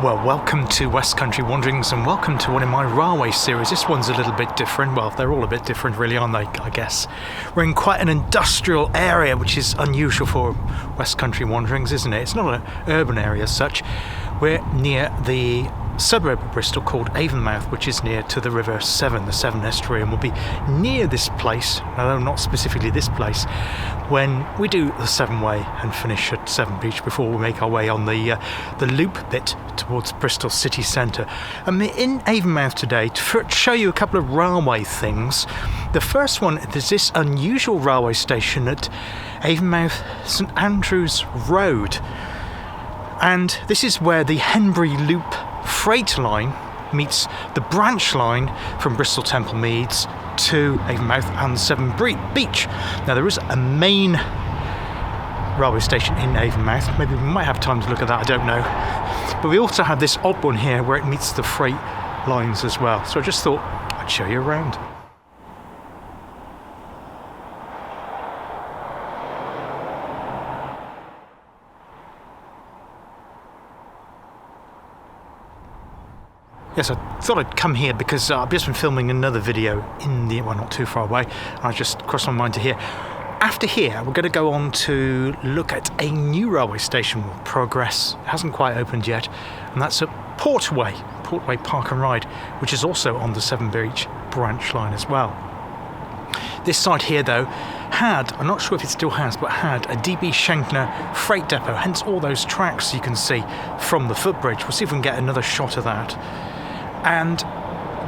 Well, welcome to West Country Wanderings and welcome to one of my railway series. This one's a little bit different. Well, they're all a bit different really, aren't they, I guess. We're in quite an industrial area, which is unusual for West Country Wanderings, isn't it? It's not an urban area as such. We're near the suburb of Bristol called Avonmouth, which is near to the River Severn, the Severn Estuary, and we'll be near this place, although not specifically this place, when we do the Severn Way and finish at Severn Beach before we make our way on the loop bit towards Bristol city centre. I'm in Avonmouth today to show you a couple of railway things. The first one, there's this unusual railway station at Avonmouth St Andrews Road, and this is where the Henbury Loop freight line meets the branch line from Bristol Temple Meads to Avonmouth and Severn Beach. Now there is a main railway station in Avonmouth. Maybe we might have time to look at that, I don't know. But we also have this odd one here where it meets the freight lines as well. So I just thought I'd show you around. Yes, I thought I'd come here because I've just been filming another video well, not too far away. I just crossed my mind to here. After here, we're going to go on to look at a new railway station with progress. It hasn't quite opened yet, and that's at Portway Park and Ride, which is also on the Severn Beach branch line as well. This site here, though, I'm not sure if it still has, but had a DB Schenkner freight depot, hence all those tracks you can see from the footbridge. We'll see if we can get another shot of that. And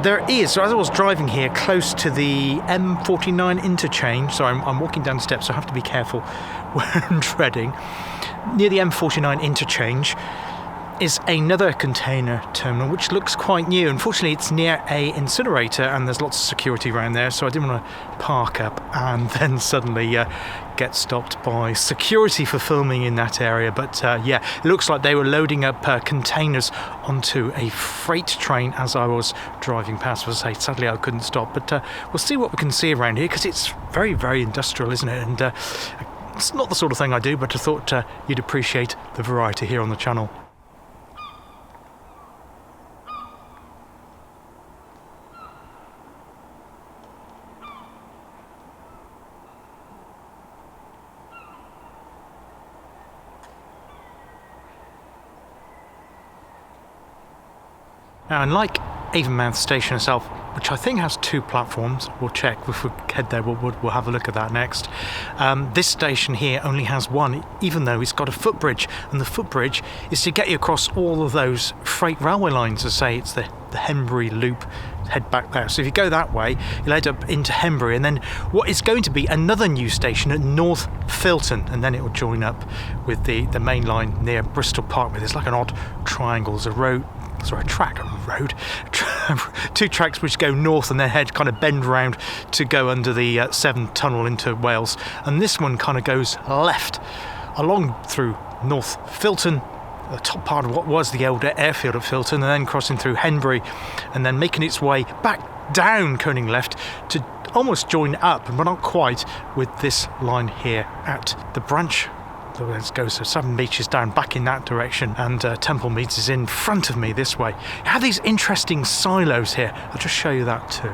there is, so as I was driving here close to the M49 interchange, so I'm walking down the steps, so I have to be careful when I'm treading. Near the M49 interchange is another container terminal which looks quite new. Unfortunately, it's near a incinerator and there's lots of security around there, so I didn't want to park up and then suddenly get stopped by security for filming in that area. But yeah, it looks like they were loading up containers onto a freight train as I was driving past. As I say, sadly I couldn't stop, but we'll see what we can see around here because it's very, very industrial, isn't it? And it's not the sort of thing I do, but I thought you'd appreciate the variety here on the channel. Now, unlike Avonmouth Station itself, which I think has two platforms, we'll check if we head there, we'll have a look at that next. This station here only has one, even though it's got a footbridge, and the footbridge is to get you across all of those freight railway lines. As I say, it's the Henbury Loop, head back there. So if you go that way, you'll head up into Henbury, and then what is going to be another new station at North Filton, and then it will join up with the main line near Bristol Park, where there's like an odd triangle. There's two tracks which go north and then bend round to go under the Severn Tunnel into Wales, and this one kind of goes left along through North Filton, the top part of what was the old airfield at Filton, and then crossing through Henbury and then making its way back down Coning left to almost join up, but not quite, with this line here at the branch. So let's go. So Severn Beach is down back in that direction, and Temple Meads is in front of me this way. You have these interesting silos here. I'll just show you that too.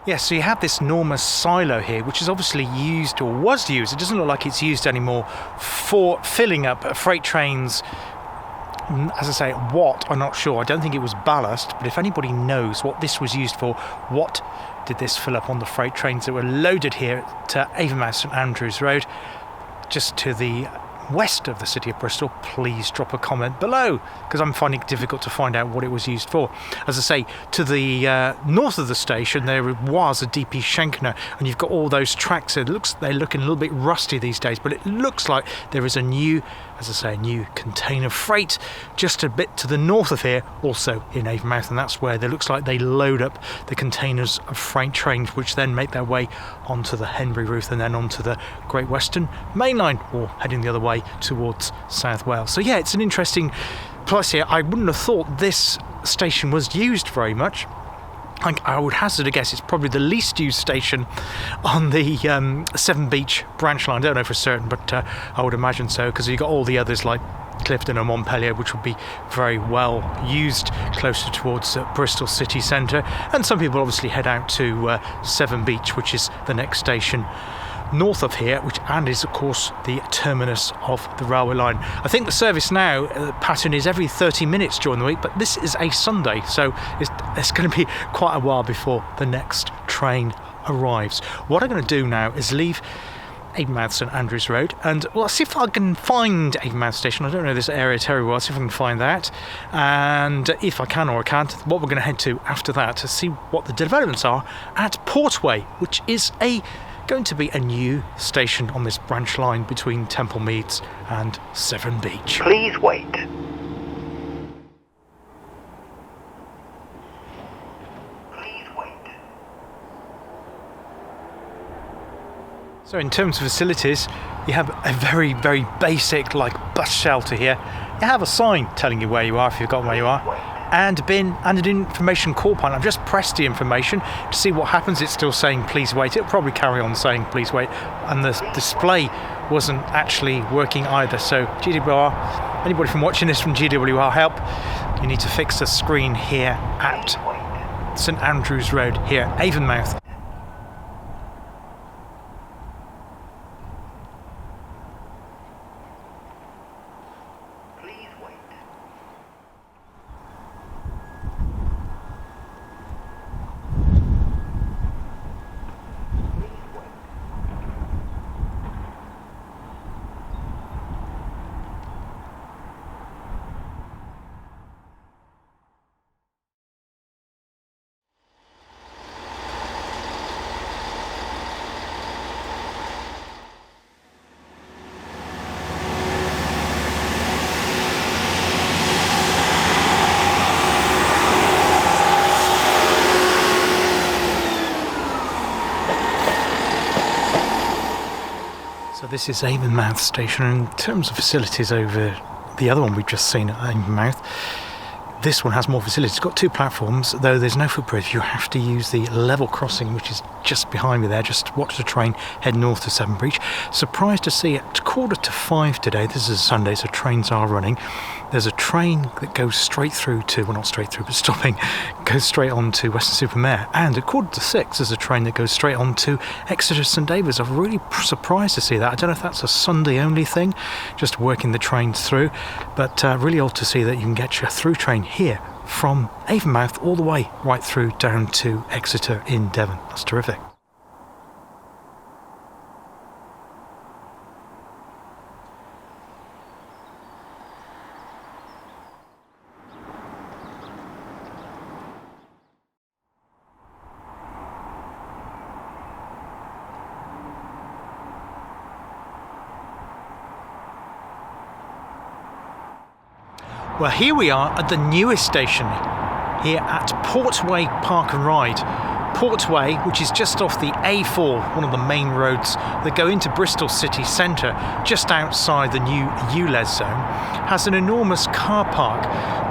Yes, so you have this enormous silo here, which is obviously used, or was used, it doesn't look like it's used anymore, for filling up freight trains. As I say, what, I'm not sure. I don't think it was ballast, but if anybody knows what this was used for, what did this fill up on the freight trains that were loaded here to Avonmouth St Andrews Road, just to the west of the city of Bristol, please drop a comment below, because I'm finding it difficult to find out what it was used for. As I say, to the north of the station there was a DP Schenkner, and you've got all those tracks. They're looking a little bit rusty these days, but it looks like there is a new, as I say, a new container freight just a bit to the north of here, also in Avonmouth, and that's where it looks like they load up the containers of freight trains, which then make their way onto the Henbury route and then onto the Great Western Main Line, or heading the other way towards South Wales. So yeah, it's an interesting place here. I wouldn't have thought this station was used very much. I would hazard a guess it's probably the least used station on the Severn Beach branch line. I don't know for certain, but I would imagine so, because you've got all the others like Clifton and Montpellier, which would be very well used closer towards Bristol city centre. And some people obviously head out to Severn Beach, which is the next station north of here, and is of course the terminus of the railway line. I think the service now pattern is every 30 minutes during the week, but this is a Sunday, so it's going to be quite a while before the next train arrives. What I'm going to do now is leave Avonmouth St Andrews Road, and well, I'll see if I can find Avonmouth Station. I don't know this area terribly well. I'll see if I can find that, and if I can or I can't, what we're going to head to after that to see what the developments are at Portway, which is going to be a new station on this branch line between Temple Meads and Severn Beach. Please wait. Please wait. So in terms of facilities, you have a very, very basic bus shelter here. You have a sign telling you where you are if you've got where you are, and an information call point. I've just pressed the information to see what happens. It's still saying please wait. It'll probably carry on saying please wait, and the display wasn't actually working either. So GWR, anybody from watching this from GWR help, you need to fix the screen here at St Andrews Road here, Avonmouth. So this is Avonmouth Station. In terms of facilities over the other one we've just seen at Avonmouth, this one has more facilities. It's got 2 platforms, though there's no footbridge. You have to use the level crossing, which is just behind me there. Just watch the train head north to Severn Beach. Surprised to see at 4:45 today, this is a Sunday, so trains are running. There's a train that goes straight through to, well, not straight through, but stopping, goes straight on to Weston-super-Mare. And at 6:15, there's a train that goes straight on to Exeter St David's. I'm really surprised to see that. I don't know if that's a Sunday-only thing, just working the trains through, but really odd to see that you can get your through train here from Avonmouth all the way right through down to Exeter in Devon. That's terrific. Well, here we are at the newest station here at Portway Park and Ride. Portway, which is just off the A4, one of the main roads that go into Bristol city centre, just outside the new ULEZ zone, has an enormous car park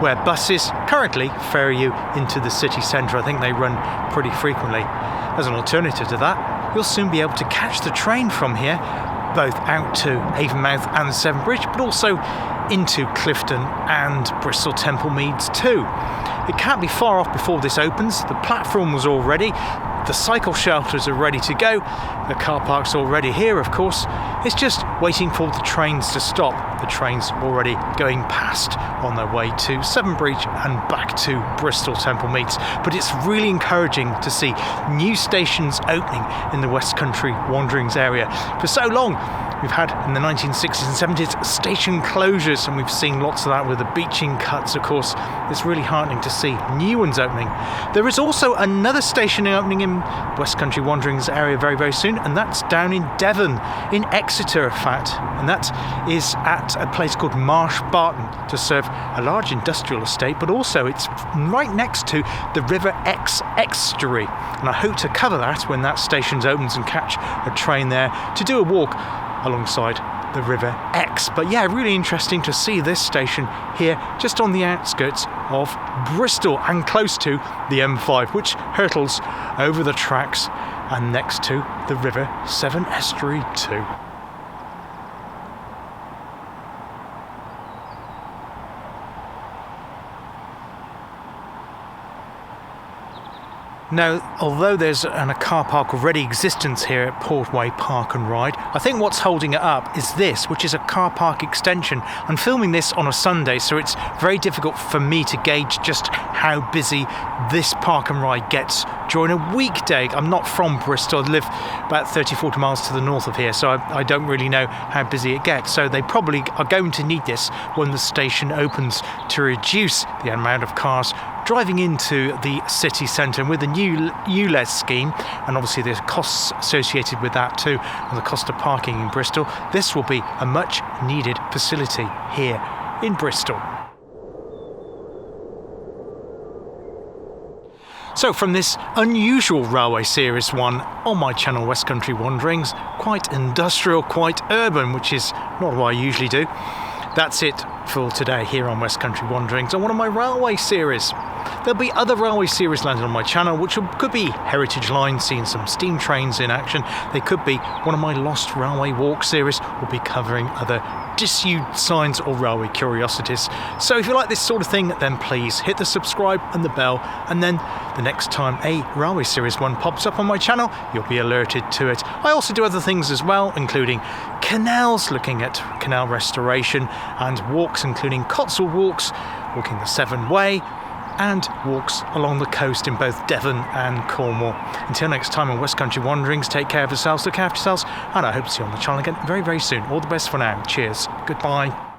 where buses currently ferry you into the city centre. I think they run pretty frequently. As an alternative to that, you'll soon be able to catch the train from here, both out to Avonmouth and Severn Bridge, but also into Clifton and Bristol Temple Meads too. It can't be far off before this opens. The platform was all ready, the cycle shelters are ready to go, the car park's already here of course. It's just waiting for the trains to stop. The train's already going past on their way to Severn Bridge and back to Bristol Temple Meads. But it's really encouraging to see new stations opening in the West Country Wanderings area. For so long we've had, in the 1960s and 70s, station closures, and we've seen lots of that with the beaching cuts, of course. It's really heartening to see new ones opening. There is also another station opening in West Country Wanderings area very, very soon, and that's down in Devon, in Exeter, in fact. And that is at a place called Marsh Barton to serve a large industrial estate, but also it's right next to the River Exe estuary. And I hope to cover that when that station opens and catch a train there to do a walk alongside the River Exe. But yeah, really interesting to see this station here just on the outskirts of Bristol and close to the M5, which hurtles over the tracks and next to the River Severn Estuary too. Now, although there's a car park already existence here at Portway Park and Ride, I think what's holding it up is this, which is a car park extension. I'm filming this on a Sunday, so it's very difficult for me to gauge just how busy this park and ride gets during a weekday. I'm not from Bristol, I live about 30-40 miles to the north of here, so I don't really know how busy it gets. So they probably are going to need this when the station opens to reduce the amount of cars driving into the city centre. With the new ULEZ scheme, and obviously there's costs associated with that too, and the cost of parking in Bristol, this will be a much needed facility here in Bristol. So from this unusual railway series 1 on my channel West Country Wanderings, quite industrial, quite urban, which is not what I usually do, that's it for today here on West Country Wanderings on one of my railway series. There'll be other railway series landed on my channel, which could be heritage lines, seeing some steam trains in action. They could be one of my Lost Railway Walk series. We'll be covering other disused signs or railway curiosities. So if you like this sort of thing, then please hit the subscribe and the bell, and then the next time a railway series 1 pops up on my channel, you'll be alerted to it. I also do other things as well, including canals, looking at canal restoration, and walks, including Cotswold walks, walking the Severn Way, and walks along the coast in both Devon and Cornwall. Until next time on West Country Wanderings, take care of yourselves, look after yourselves, and I hope to see you on the channel again very, very soon. All the best for now. Cheers. Goodbye.